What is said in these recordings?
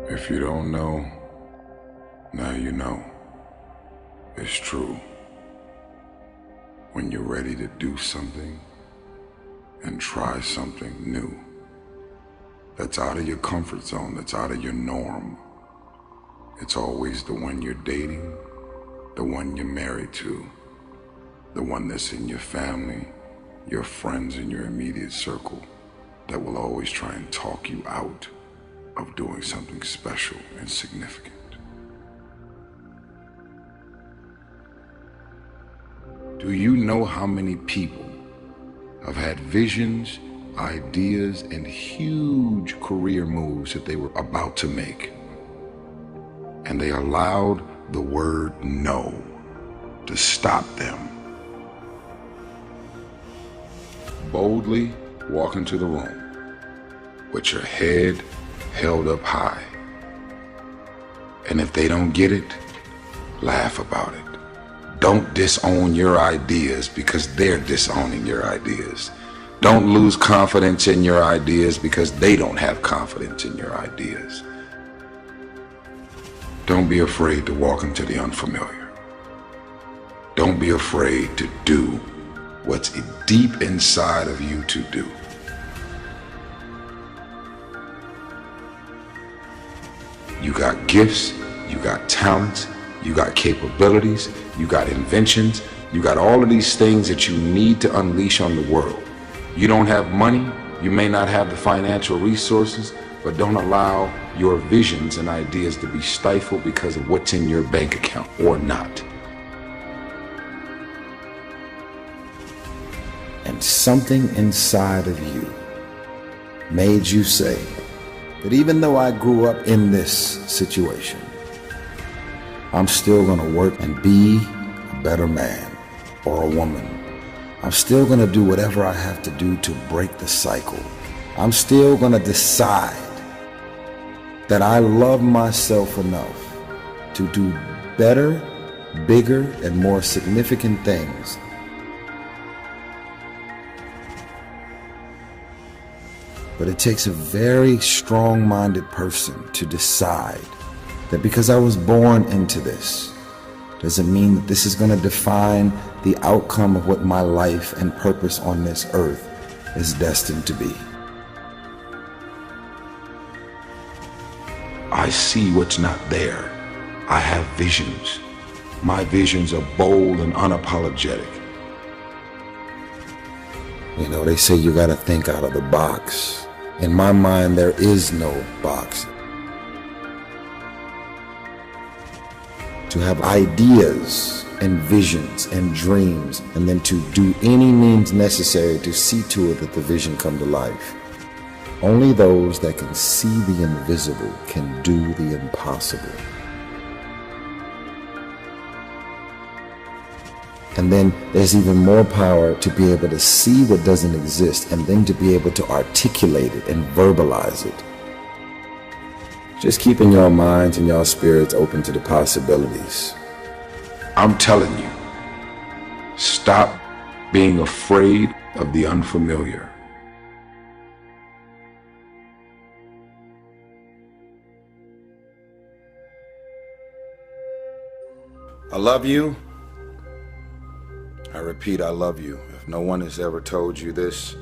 If you don't know, now you know. It's true. When you're ready to do something and try something new, that's out of your comfort zone, that's out of your norm, it's always the one you're dating, the one you're married to, the one that's in your family, your friends in your immediate circle, that will always try and talk you out of doing something special and significant. Do you know how many people have had visions, ideas, and huge career moves that they were about to make, and they allowed the word no to stop them? Boldly walk into the room with your head held up high. And if they don't get it, laugh about it. Don't disown your ideas because they're disowning your ideas. Don't lose confidence in your ideas because they don't have confidence in your ideas. Don't be afraid to walk into the unfamiliar. Don't be afraid to do what's deep inside of you to do. You got gifts, you got talents, you got capabilities, you got inventions, you got all of these things that you need to unleash on the world. You don't have money, you may not have the financial resources, but don't allow your visions and ideas to be stifled because of what's in your bank account or not. And something inside of you made you say that even though I grew up in this situation, I'm still gonna work and be a better man or a woman. I'm still gonna do whatever I have to do to break the cycle. I'm still gonna decide that I love myself enough to do better, bigger, and more significant things. But it takes a very strong-minded person to decide that because I was born into this, doesn't mean that this is going to define the outcome of what my life and purpose on this earth is destined to be. I see what's not there. I have visions. My visions are bold and unapologetic. You know, they say you gotta think out of the box. In my mind, there is no box. To have ideas and visions and dreams, and then to do any means necessary to see to it that the vision come to life. Only those that can see the invisible can do the impossible. And then there's even more power to be able to see what doesn't exist and then to be able to articulate it and verbalize it. Just keeping your minds and your spirits open to the possibilities. I'm telling you, stop being afraid of the unfamiliar. I love you. I repeat, I love you. If no one has ever told you this,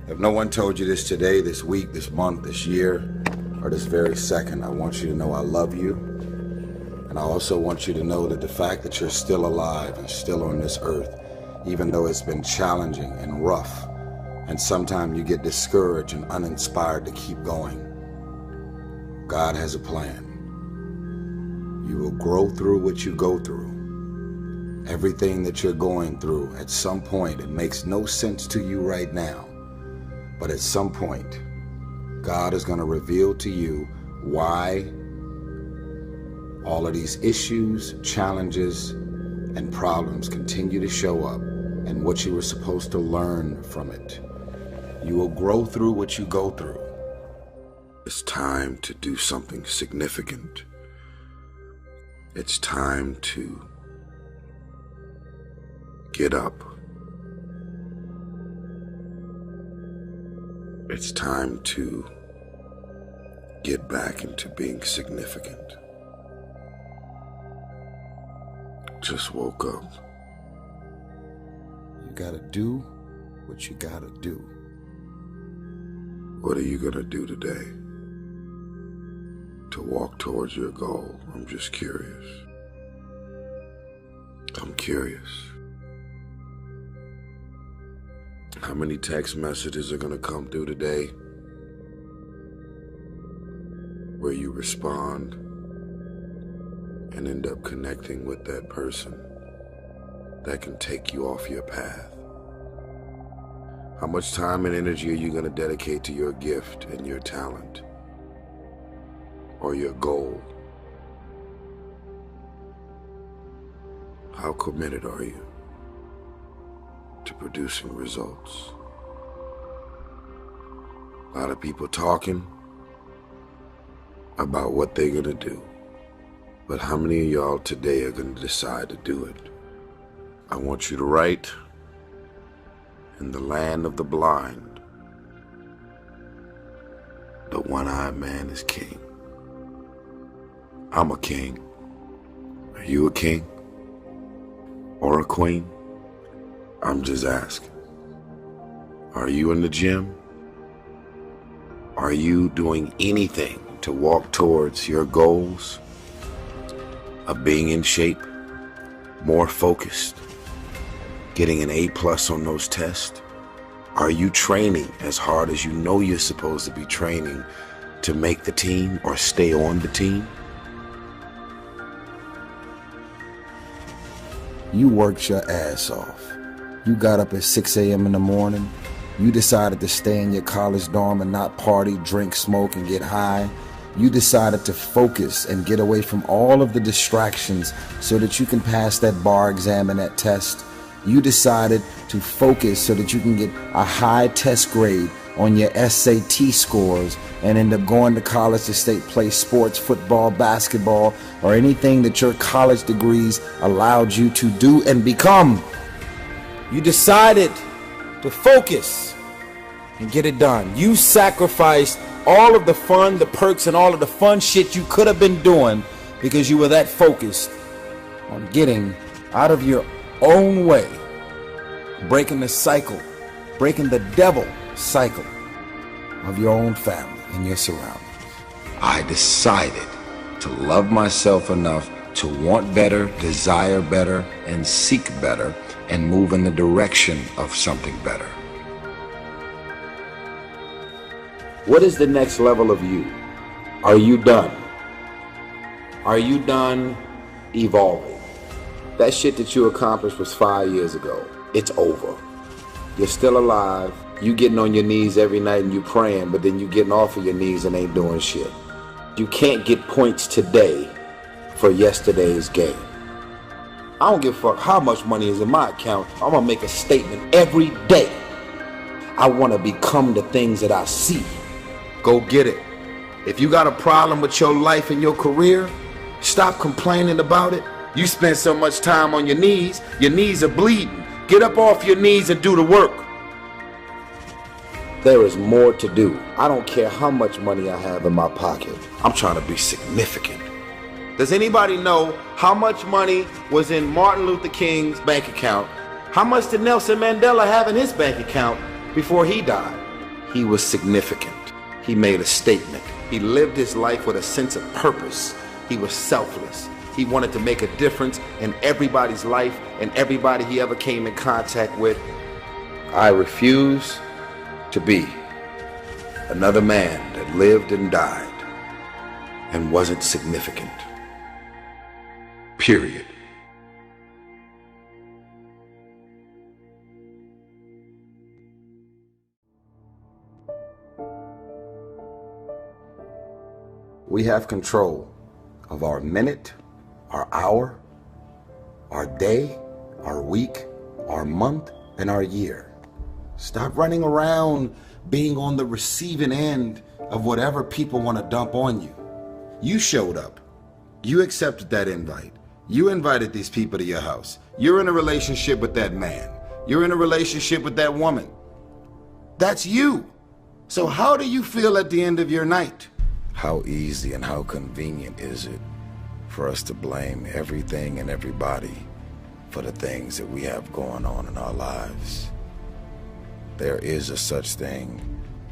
if no one told you this today, this week, this month, this year, or this very second, I want you to know I love you. And I also want you to know that the fact that you're still alive and still on this earth, even though it's been challenging and rough, and sometimes you get discouraged and uninspired to keep going, God has a plan. You will grow through what you go through. Everything that you're going through, at some point, it makes no sense to you right now. But at some point, God is going to reveal to you why all of these issues, challenges, and problems continue to show up and what you were supposed to learn from it. You will grow through what you go through. It's time to do something significant. It's time to get up. It's time to get back into being significant. Just woke up. You gotta do what you gotta do. What are you gonna do today to walk towards your goal? I'm just curious. I'm curious. How many text messages are gonna come through today where you respond and end up connecting with that person that can take you off your path? How much time and energy are you going to dedicate to your gift and your talent or your goal? How committed are you to producing results? A lot of people talking about what they're going to do, but how many of y'all today are going to decide to do it? I want you to write, in the land of the blind, the one-eyed man is king. I'm a king. Are you a king? Or a queen? I'm just asking. Are you in the gym? Are you doing anything to walk towards your goals of being in shape, more focused, getting an A+ on those tests? Are you training as hard as you know you're supposed to be training to make the team or stay on the team? You worked your ass off. You got up at 6 a.m. in the morning. You decided to stay in your college dorm and not party, drink, smoke, and get high. You decided to focus and get away from all of the distractions so that you can pass that bar exam and that test. You decided to focus so that you can get a high test grade on your SAT scores and end up going to college to play sports, football, basketball, or anything that your college degrees allowed you to do and become. You decided to focus and get it done. You sacrificed all of the fun, the perks, and all of the fun shit you could have been doing because you were that focused on getting out of your own way, breaking the cycle, breaking the devil cycle of your own family and your surroundings. I decided to love myself enough to want better, desire better, and seek better, and move in the direction of something better. What is the next level of you? Are you done? Are you done evolving? That shit that you accomplished was 5 years ago. It's over. You're still alive. You getting on your knees every night and you praying, but then you getting off of your knees and ain't doing shit. You can't get points today for yesterday's game. I don't give a fuck how much money is in my account. I'm gonna make a statement every day. I wanna become the things that I see. Go get it. If you got a problem with your life and your career, stop complaining about it. You spend so much time on your knees are bleeding. Get up off your knees and do the work. There is more to do. I don't care how much money I have in my pocket. I'm trying to be significant. Does anybody know how much money was in Martin Luther King's bank account? How much did Nelson Mandela have in his bank account before he died? He was significant. He made a statement. He lived his life with a sense of purpose. He was selfless. He wanted to make a difference in everybody's life and everybody he ever came in contact with. I refuse to be another man that lived and died and wasn't significant. Period. We have control of our minute, our hour, our day, our week, our month, and our year. Stop running around being on the receiving end of whatever people want to dump on you. You showed up. You accepted that invite. You invited these people to your house. You're in a relationship with that man. You're in a relationship with that woman. That's you. So how do you feel at the end of your night? How easy and how convenient is it for us to blame everything and everybody for the things that we have going on in our lives? There is a such thing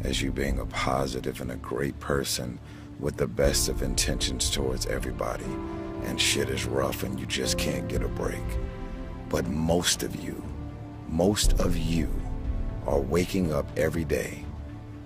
as you being a positive and a great person with the best of intentions towards everybody, and shit is rough and you just can't get a break. But most of you are waking up every day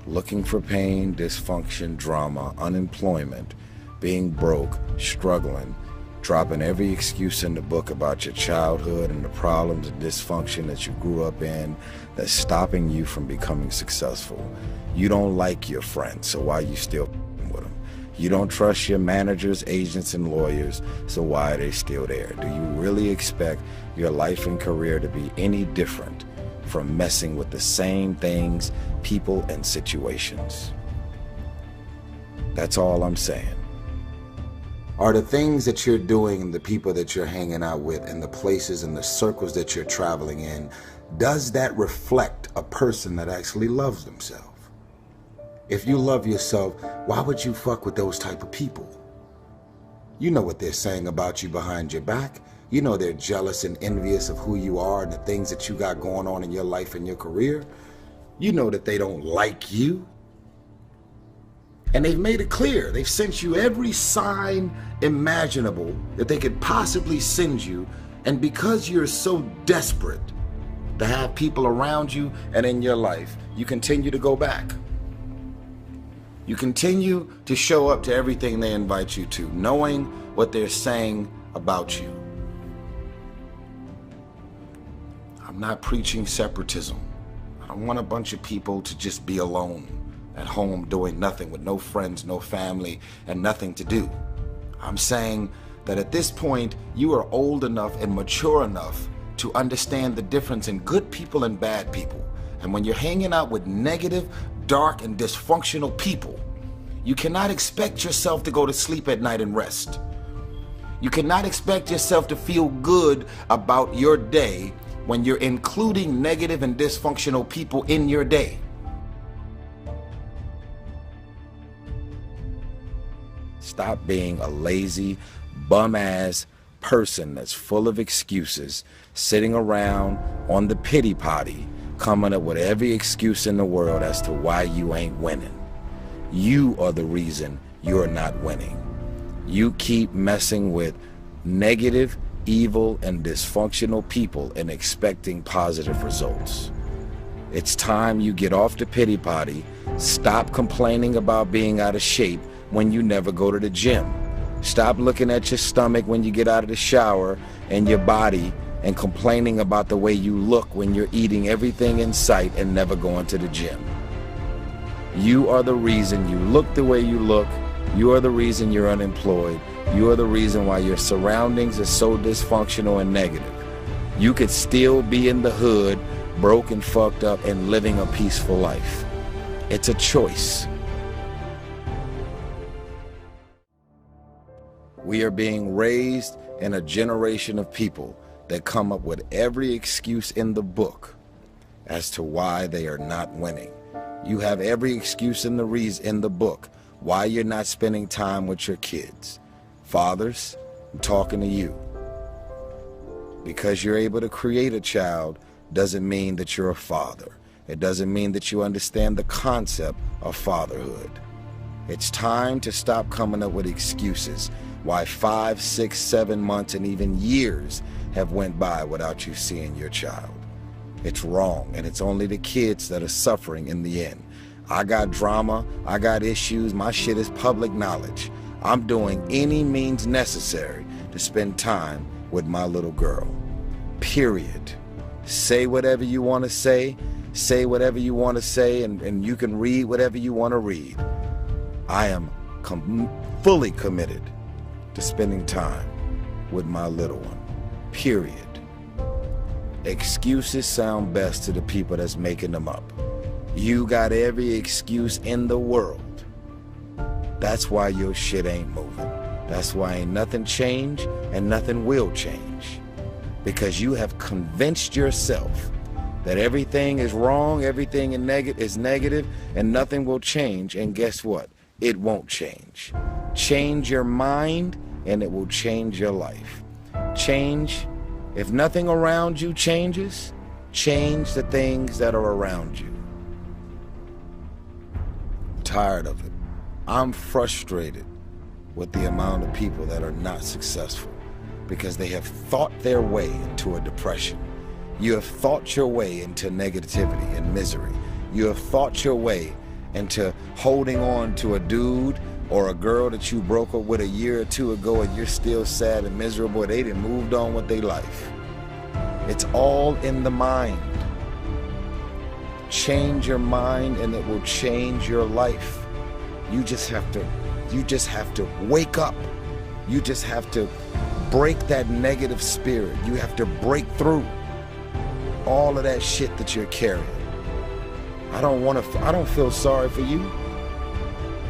looking for pain, dysfunction, drama, unemployment, being broke, struggling, dropping every excuse in the book about your childhood and the problems and dysfunction that you grew up in that's stopping you from becoming successful. You don't like your friends, so why are you still with them? You don't trust your managers, agents, and lawyers, so why are they still there? Do you really expect your life and career to be any different from messing with the same things, people, and situations? That's all I'm saying. Are the things that you're doing and the people that you're hanging out with and the places and the circles that you're traveling in, does that reflect a person that actually loves themselves? If you love yourself, why would you fuck with those type of people? You know what they're saying about you behind your back. You know they're jealous and envious of who you are and the things that you got going on in your life and your career. You know that they don't like you. And they've made it clear. They've sent you every sign imaginable that they could possibly send you. And because you're so desperate to have people around you and in your life, you continue to go back. You continue to show up to everything they invite you to, knowing what they're saying about you. I'm not preaching separatism. I don't want a bunch of people to just be alone at home doing nothing with no friends, no family, and nothing to do. I'm saying that at this point, you are old enough and mature enough to understand the difference in good people and bad people. And when you're hanging out with negative, dark, and dysfunctional people, you cannot expect yourself to go to sleep at night and rest. You cannot expect yourself to feel good about your day when you're including negative and dysfunctional people in your day. Stop being a lazy, bum-ass person that's full of excuses, sitting around on the pity potty, coming up with every excuse in the world as to why you ain't winning. You are the reason you're not winning. You keep messing with negative, evil, and dysfunctional people and expecting positive results. It's time you get off the pity potty, stop complaining about being out of shape when you never go to the gym. Stop looking at your stomach when you get out of the shower and your body and complaining about the way you look when you're eating everything in sight and never going to the gym. You are the reason you look the way you look. You are the reason you're unemployed. You are the reason why your surroundings are so dysfunctional and negative. You could still be in the hood, broke and fucked up, and living a peaceful life. It's a choice. We are being raised in a generation of people that come up with every excuse in the book as to why they are not winning. You have every excuse in the book why you're not spending time with your kids. Fathers, I'm talking to you. Because you're able to create a child doesn't mean that you're a father. It doesn't mean that you understand the concept of fatherhood. It's time to stop coming up with excuses why 5, 6, 7 months and even years have went by without you seeing your child. It's wrong, and it's only the kids that are suffering in the end. I got drama, I got issues, my shit is public knowledge. I'm doing any means necessary to spend time with my little girl. Period. Say whatever you want to say whatever you want to say, and you can read whatever you want to read. I am fully committed to spending time with my little one. Period. Excuses sound best to the people that's making them up. You got every excuse in the world. That's why your shit ain't moving. That's why ain't nothing changed and nothing will change. Because you have convinced yourself that everything is wrong, everything is negative, and nothing will change. And guess what? it won't change. Change your mind and it will change your life. Change, if nothing around you changes, change the things that are around you. I'm tired of it. I'm frustrated with the amount of people that are not successful because they have thought their way into a depression. You have thought your way into negativity and misery. You have thought your way into holding on to a dude or a girl that you broke up with a year or two ago and you're still sad and miserable. They done moved on with their life. It's all in the mind. Change your mind and it will change your life. You just have to wake up. You just have to break that negative spirit. You have to break through all of that shit that you're carrying. I don't feel sorry for you.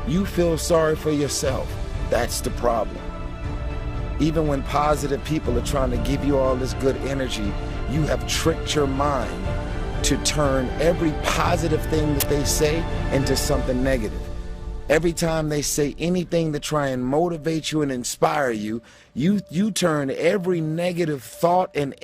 You feel sorry for yourself. That's the problem. Even when positive people are trying to give you all this good energy, you have tricked your mind to turn every positive thing that they say into something negative. Every time they say anything to try and motivate you and inspire you, you turn every negative thought and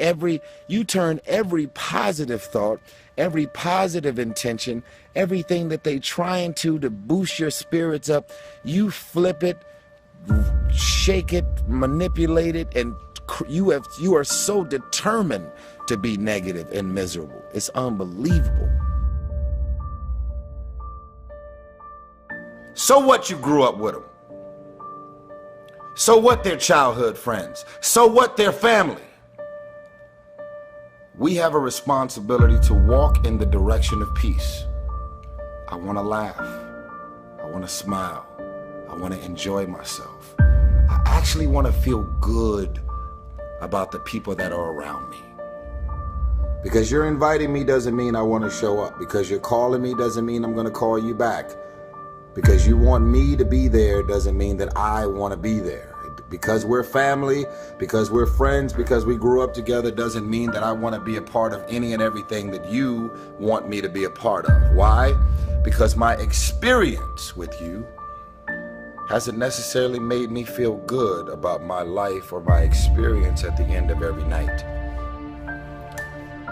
you turn every positive thought, every positive intention, everything that they trying to boost your spirits up, you flip it, shake it, manipulate it, and you are so determined to be negative and miserable. It's unbelievable. So what you grew up with them? So what their childhood friends? So what their family? We have a responsibility to walk in the direction of peace. I want to laugh. I want to smile. I want to enjoy myself. I actually want to feel good about the people that are around me. Because you're inviting me doesn't mean I want to show up. Because you're calling me doesn't mean I'm going to call you back. Because you want me to be there doesn't mean that I want to be there. Because we're family, because we're friends, because we grew up together doesn't mean that I want to be a part of any and everything that you want me to be a part of. Why? Because my experience with you hasn't necessarily made me feel good about my life or my experience at the end of every night.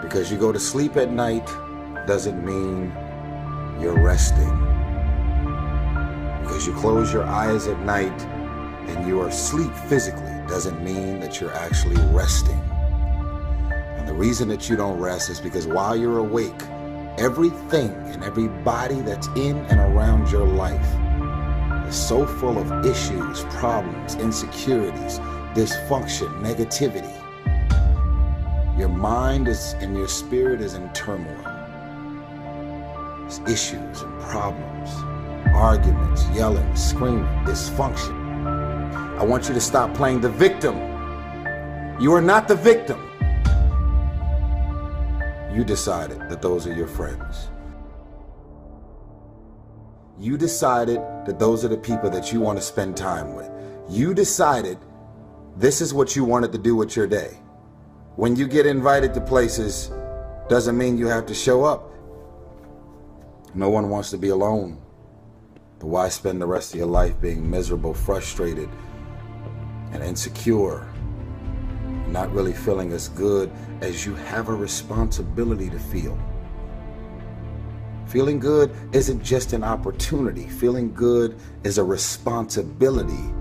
Because you go to sleep at night doesn't mean you're resting. Because you close your eyes at night and you are asleep physically doesn't mean that you're actually resting. And the reason that you don't rest is because while you're awake, everything and everybody that's in and around your life is so full of issues, problems, insecurities, dysfunction, negativity. Your mind is and your spirit is in turmoil. There's issues and problems, arguments, yelling, screaming, dysfunction. I want you to stop playing the victim. You are not the victim. You decided that those are your friends. You decided that those are the people that you want to spend time with. You decided this is what you wanted to do with your day. When you get invited to places, doesn't mean you have to show up. No one wants to be alone. But why spend the rest of your life being miserable, frustrated, and insecure, not really feeling as good as you have a responsibility to feel? Feeling good isn't just an opportunity. Feeling good is a responsibility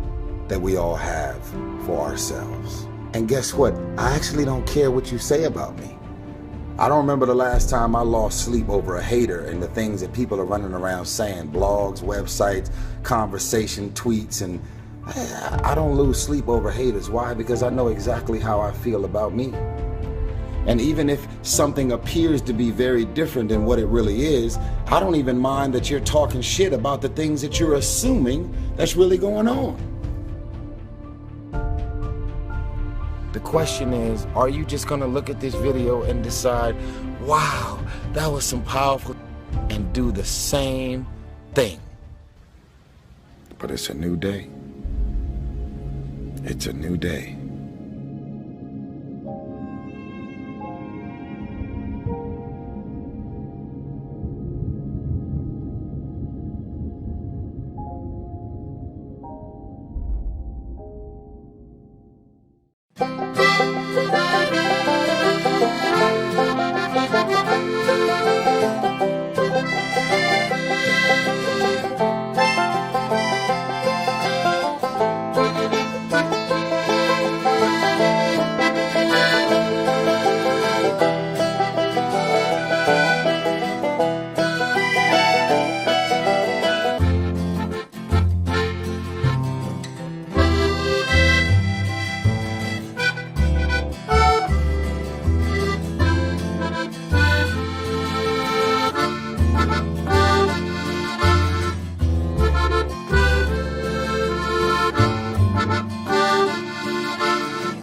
that we all have for ourselves. And guess what? I actually don't care what you say about me. I don't remember the last time I lost sleep over a hater and the things that people are running around saying, blogs, websites, conversation, tweets, and I don't lose sleep over haters. Why? Because I know exactly how I feel about me. And even if something appears to be very different than what it really is, I don't even mind that you're talking shit about the things that you're assuming that's really going on. The question is, are you just gonna look at this video and decide, wow, that was some powerful, and do the same thing? But it's a new day. It's a new day.